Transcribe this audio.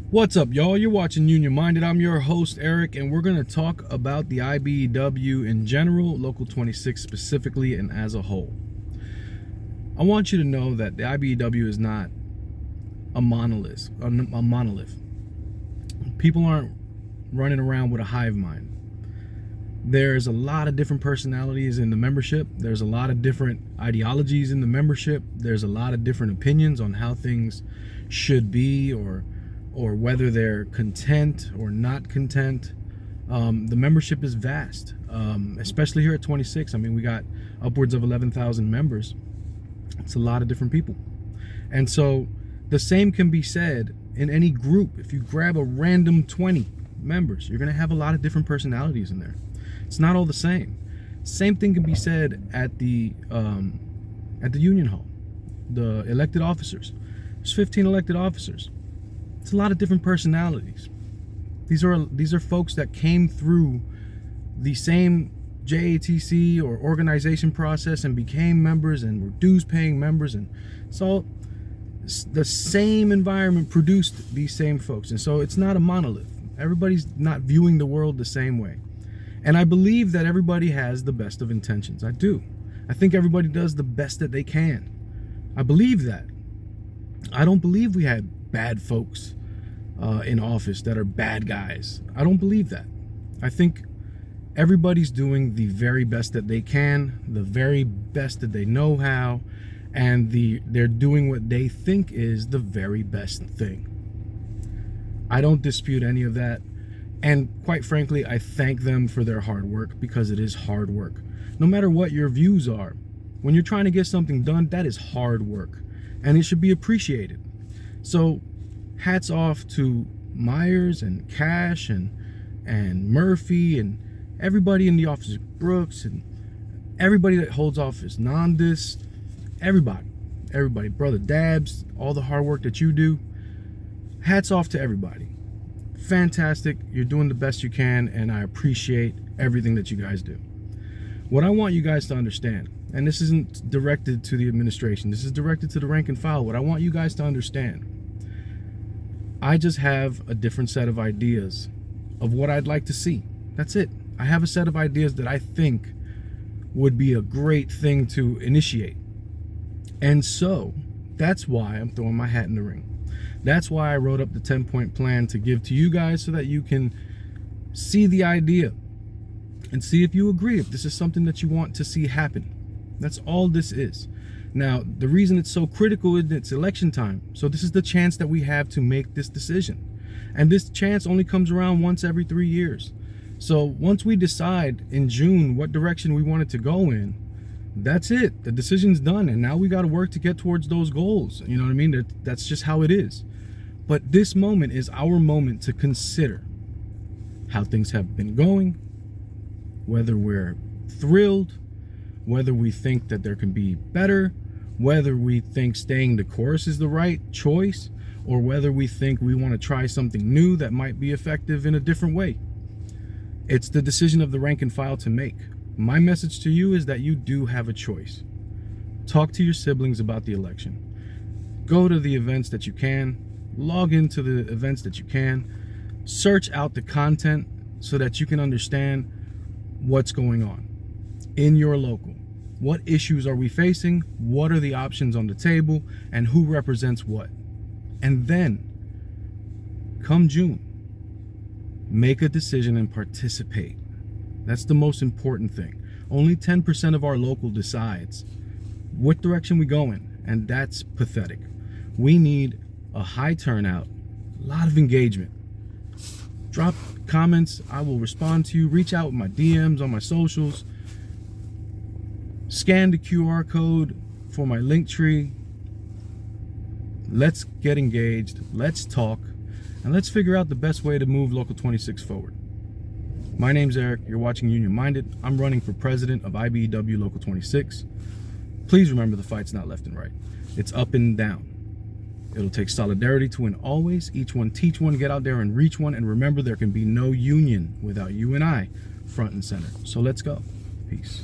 What's up, y'all? You're watching Union Minded. I'm your host, Eric, and we're going to talk about the IBEW in general, Local 26 specifically, and as a whole. I want you to know that the IBEW is not a monolith. People aren't running around with a hive mind. There's a lot of different personalities in the membership. There's a lot of different ideologies in the membership. There's a lot of different opinions on how things should be or whether they're content or not content. The membership is vast, especially here at 26. I mean, we got upwards of 11,000 members. It's a lot of different people. And so the same can be said in any group. If you grab a random 20 members, you're going to have a lot of different personalities in there. It's not all the same. Same thing can be said at the union hall, the elected officers. There's 15 elected officers. It's a lot of different personalities. These are folks that came through the same JATC or organization process and became members and were dues paying members, and so the same environment produced these same folks. And so it's not a monolith. Everybody's not viewing the world the same way. And I believe that everybody has the best of intentions. I do. I think everybody does the best that they can. I believe that. I don't believe we had bad folks in office that are bad guys. I don't believe that. I think everybody's doing the very best that they can, the very best that they know how, and they're doing what they think is the very best thing. I don't dispute any of that. And quite frankly, I thank them for their hard work, because it is hard work. No matter what your views are, when you're trying to get something done, that is hard work, and it should be appreciated. So hats off to Myers and Cash and Murphy and everybody in the office, Brooks, and everybody that holds office, Nandis, everybody, Brother Dabs, all the hard work that you do. Hats off to everybody. Fantastic. You're doing the best you can, and I appreciate everything that you guys do. What I want you guys to understand, and this isn't directed to the administration, this is directed to the rank and file. What I want you guys to understand, I just have a different set of ideas of what I'd like to see. That's it. I have a set of ideas that I think would be a great thing to initiate. And so that's why I'm throwing my hat in the ring. That's why I wrote up the 10-point plan to give to you guys, so that you can see the idea and see if you agree, if this is something that you want to see happen. That's all this is. Now, the reason it's so critical is it's election time. So this is the chance that we have to make this decision. And this chance only comes around once every 3 years. So once we decide in June what direction we want it to go in, that's it. The decision's done. And now we got to work to get towards those goals. You know what I mean? That's just how it is. But this moment is our moment to consider how things have been going, whether we're thrilled, whether we think that there can be better, whether we think staying the course is the right choice, or whether we think we want to try something new that might be effective in a different way. It's the decision of the rank and file to make. My message to you is that you do have a choice. Talk to your siblings about the election. Go to the events that you can. Log into the events that you can. Search out the content so that you can understand what's going on in your local. What issues are we facing? What are the options on the table? And who represents what? And then, come June, make a decision and participate. That's the most important thing. Only 10% of our local decides what direction we go in, and that's pathetic. We need a high turnout, a lot of engagement. Drop comments, I will respond to you. Reach out with my DMs on my socials. Scan the QR code for my link tree. Let's get engaged, let's talk, and let's figure out the best way to move Local 26 forward. My name's Eric, you're watching Union Minded. I'm running for president of IBEW Local 26. Please remember, the fight's not left and right. It's up and down. It'll take solidarity to win always. Each one teach one, get out there and reach one. And remember, there can be no union without you and I front and center. So let's go. Peace.